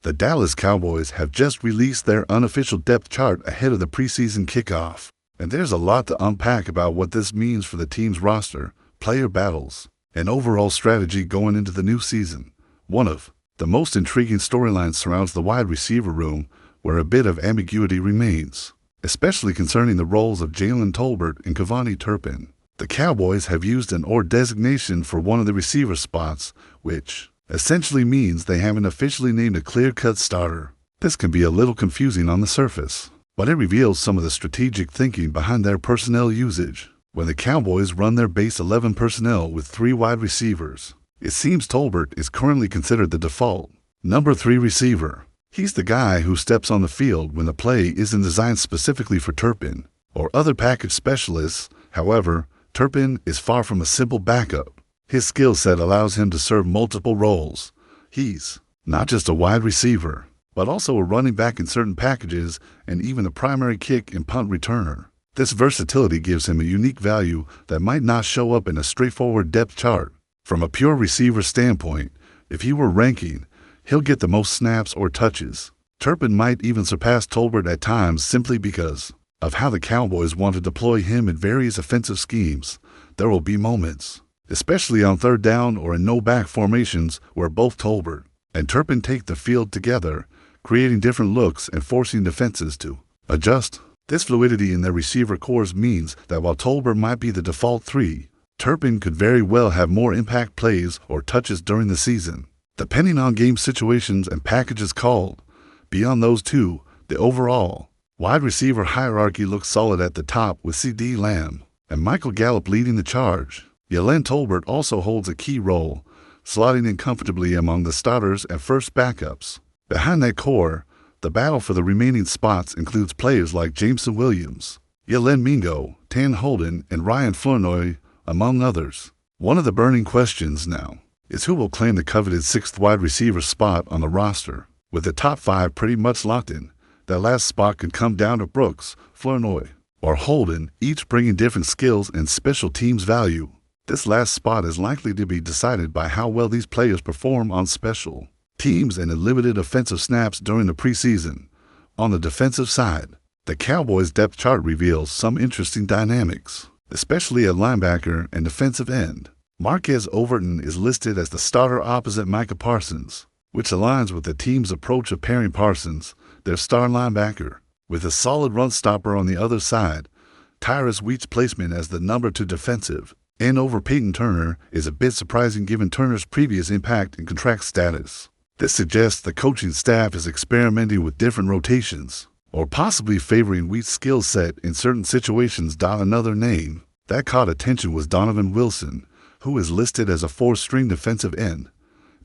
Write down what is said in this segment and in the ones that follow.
The Dallas Cowboys have just released their unofficial depth chart ahead of the preseason kickoff, and there's a lot to unpack about what this means for the team's roster, player battles, and overall strategy going into the new season. One of the most intriguing storylines surrounds the wide receiver room, where a bit of ambiguity remains, especially concerning the roles of Jalen Tolbert and Cavani Turpin. The Cowboys have used an "or" designation for one of the receiver spots, which essentially means they haven't officially named a clear-cut starter. This can be a little confusing on the surface, but it reveals some of the strategic thinking behind their personnel usage. When the Cowboys run their base 11 personnel with 3 wide receivers, it seems Tolbert is currently considered the default number 3 receiver. He's the guy who steps on the field when the play isn't designed specifically for Turpin or other package specialists. However, Turpin is far from a simple backup. His skill set allows him to serve multiple roles. He's not just a wide receiver, but also a running back in certain packages and even a primary kick and punt returner. This versatility gives him a unique value that might not show up in a straightforward depth chart. From a pure receiver standpoint, if he were ranking, he'll get the most snaps or touches. Turpin might even surpass Tolbert at times simply because of how the Cowboys want to deploy him in various offensive schemes. There will be moments, especially on third down or in no-back formations, where both Tolbert and Turpin take the field together, creating different looks and forcing defenses to adjust. This fluidity in their receiver cores means that while Tolbert might be the default 3, Turpin could very well have more impact plays or touches during the season, depending on game situations and packages called. Beyond those two, the overall wide receiver hierarchy looks solid at the top, with CeeDee Lamb and Michael Gallup leading the charge. Jalen Tolbert also holds a key role, slotting in comfortably among the starters and first backups. Behind that core, the battle for the remaining spots includes players like Jameson Williams, Jalen Mingo, Tan Holden, and Ryan Flournoy, among others. One of the burning questions now is who will claim the coveted 6th wide receiver spot on the roster. With the top 5 pretty much locked in, that last spot could come down to Brooks, Flournoy, or Holden, each bringing different skills and special teams value. This last spot is likely to be decided by how well these players perform on special teams and in limited offensive snaps during the preseason. On the defensive side, the Cowboys' depth chart reveals some interesting dynamics, especially at linebacker and defensive end. Marquez Overton is listed as the starter opposite Micah Parsons, which aligns with the team's approach of pairing Parsons, their star linebacker, with a solid run stopper on the other side. Tyrus Wheat's placement as the number 2 defensive end over Peyton Turner is a bit surprising given Turner's previous impact and contract status. This suggests the coaching staff is experimenting with different rotations, or possibly favoring Wheat's skill set in certain situations. Another name that caught attention was Donovan Wilson, who is listed as a 4th-string defensive end.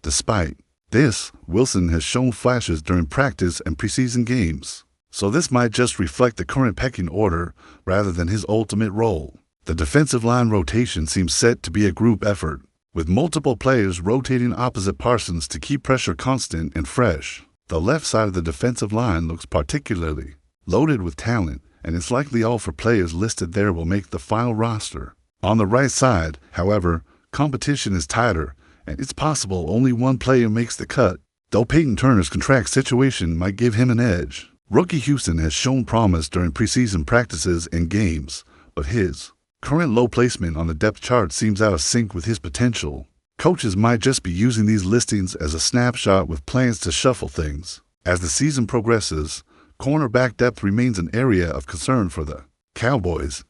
Despite this, Wilson has shown flashes during practice and preseason games, so this might just reflect the current pecking order rather than his ultimate role. The defensive line rotation seems set to be a group effort, with multiple players rotating opposite Parsons to keep pressure constant and fresh. The left side of the defensive line looks particularly loaded with talent, and it's likely all 4 players listed there will make the final roster. On the right side, however, competition is tighter, and it's possible only one player makes the cut, though Peyton Turner's contract situation might give him an edge. Rookie Houston has shown promise during preseason practices and games, but his current low placement on the depth chart seems out of sync with his potential. Coaches might just be using these listings as a snapshot with plans to shuffle things. As the season progresses, cornerback depth remains an area of concern for the Cowboys.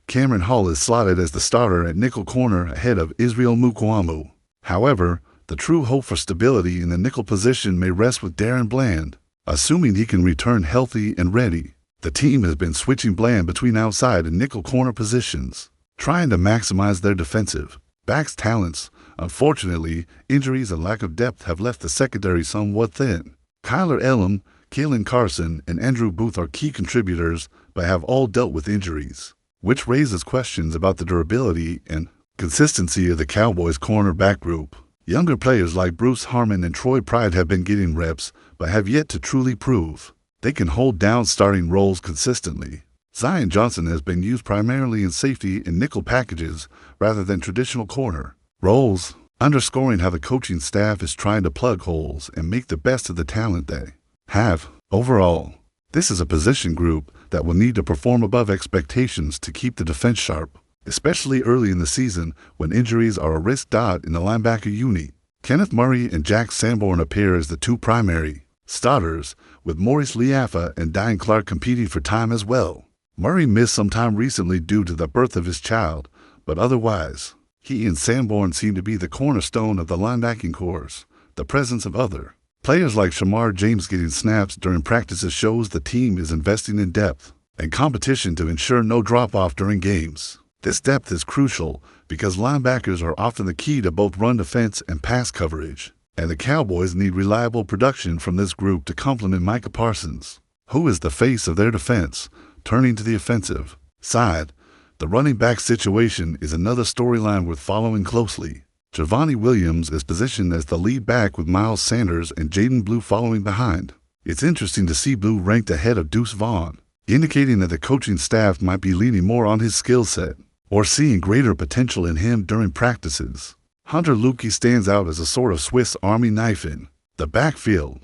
Cameron Hall is slotted as the starter at nickel corner ahead of Israel Mukuamu. However, the true hope for stability in the nickel position may rest with Darren Bland, assuming he can return healthy and ready. The team has been switching Bland between outside and nickel corner positions, trying to maximize their defensive backs' talents. Unfortunately, injuries and lack of depth have left the secondary somewhat thin. Kyler Elam, Kalen Carson, and Andrew Booth are key contributors, but have all dealt with injuries, which raises questions about the durability and consistency of the Cowboys' cornerback group. Younger players like Bruce Harmon and Troy Pride have been getting reps, but have yet to truly prove they can hold down starting roles consistently. Zion Johnson has been used primarily in safety and nickel packages rather than traditional corner roles. underscoring how the coaching staff is trying to plug holes and make the best of the talent they have. Overall, this is a position group that will need to perform above expectations to keep the defense sharp, especially early in the season when injuries are a risk. In the linebacker unit, Kenneth Murray and Jack Sanborn appear as the two primary starters, with Maurice Liafa and Diane Clark competing for time as well. Murray missed some time recently due to the birth of his child, but otherwise, he and Sanborn seem to be the cornerstone of the linebacking corps. The presence of other players like Shamar James getting snaps during practices shows the team is investing in depth and competition to ensure no drop-off during games. This depth is crucial because linebackers are often the key to both run defense and pass coverage, and the Cowboys need reliable production from this group to complement Micah Parsons, who is the face of their defense. Turning to the offensive side, the running back situation is another storyline worth following closely. Javonte Williams is positioned as the lead back with Miles Sanders and Jaden Blue following behind. It's interesting to see Blue ranked ahead of Deuce Vaughn, indicating that the coaching staff might be leaning more on his skill set or seeing greater potential in him during practices. Hunter Luepke stands out as a sort of Swiss Army knife in the backfield.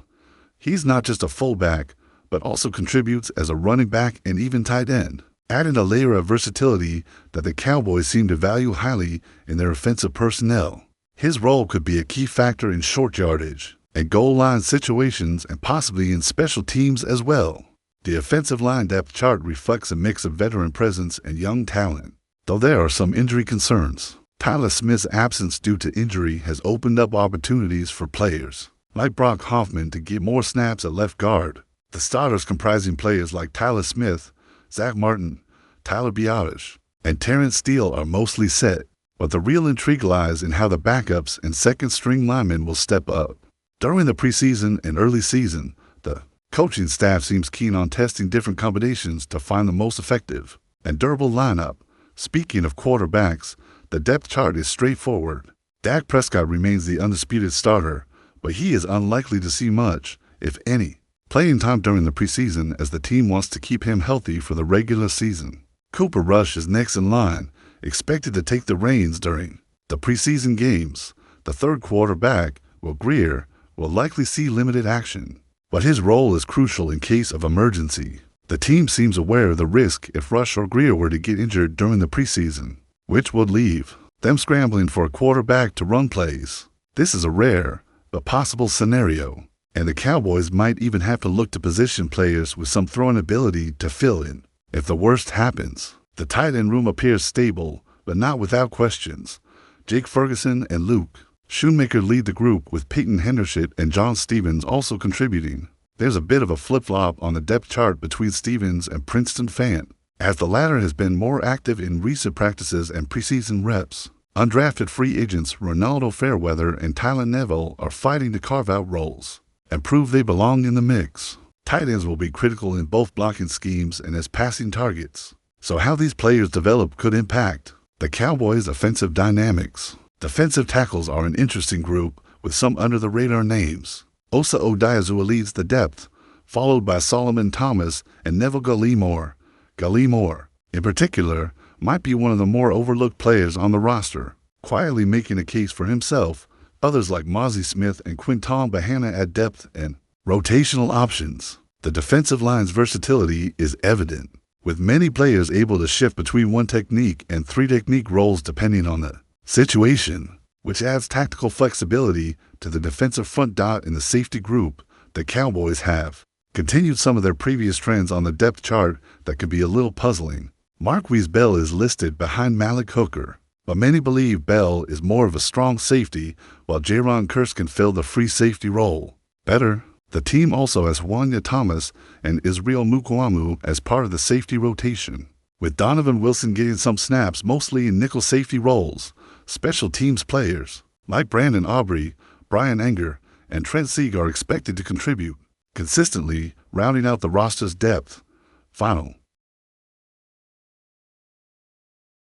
He's not just a fullback, but also contributes as a running back and even tight end, adding a layer of versatility that the Cowboys seem to value highly in their offensive personnel. His role could be a key factor in short yardage and goal line situations and possibly in special teams as well. The offensive line depth chart reflects a mix of veteran presence and young talent, though there are some injury concerns. Tyler Smith's absence due to injury has opened up opportunities for players like Brock Hoffman to get more snaps at left guard. The starters comprising players like Tyler Smith, Zach Martin, Tyler Biadasz, and Terrence Steele are mostly set, but the real intrigue lies in how the backups and second-string linemen will step up. During the preseason and early season, the coaching staff seems keen on testing different combinations to find the most effective and durable lineup. Speaking of quarterbacks, the depth chart is straightforward. Dak Prescott remains the undisputed starter, but he is unlikely to see much, if any, playing time during the preseason as the team wants to keep him healthy for the regular season. Cooper Rush is next in line, expected to take the reins during the preseason games. The third quarterback, Will Grier, will likely see limited action, but his role is crucial in case of emergency. The team seems aware of the risk if Rush or Grier were to get injured during the preseason, which would leave them scrambling for a quarterback to run plays. This is a rare but possible scenario, and the Cowboys might even have to look to position players with some throwing ability to fill in if the worst happens. The tight end room appears stable, but not without questions. Jake Ferguson and Luke Schoonmaker lead the group, with Peyton Hendershot and John Stevens also contributing. There's a bit of a flip-flop on the depth chart between Stevens and Princeton Fant, as the latter has been more active in recent practices and preseason reps. Undrafted free agents Ronaldo Fairweather and Tyler Neville are fighting to carve out roles and prove they belong in the mix. Tight ends will be critical in both blocking schemes and as passing targets, so how these players develop could impact the Cowboys' offensive dynamics. Defensive tackles are an interesting group with some under-the-radar names. Osa Odiazua leads the depth, followed by Solomon Thomas and Neville Gallimore. Gallimore, in particular, might be one of the more overlooked players on the roster, quietly making a case for himself. Others like Mozzie Smith and Quinton Bahana add depth and rotational options. The defensive line's versatility is evident, with many players able to shift between one technique and three technique roles depending on the situation, which adds tactical flexibility to the defensive front. In the safety group, the Cowboys have continued some of their previous trends on the depth chart that could be a little puzzling. Marquise Bell is listed behind Malik Hooker, but many believe Bell is more of a strong safety, while Jaron Kearse can fill the free safety role better. The team also has Wanya Thomas and Israel Mukwamu as part of the safety rotation, with Donovan Wilson getting some snaps mostly in nickel safety roles. Special teams players like Brandon Aubrey, Brian Anger, and Trent Sieg are expected to contribute consistently, rounding out the roster's depth. Final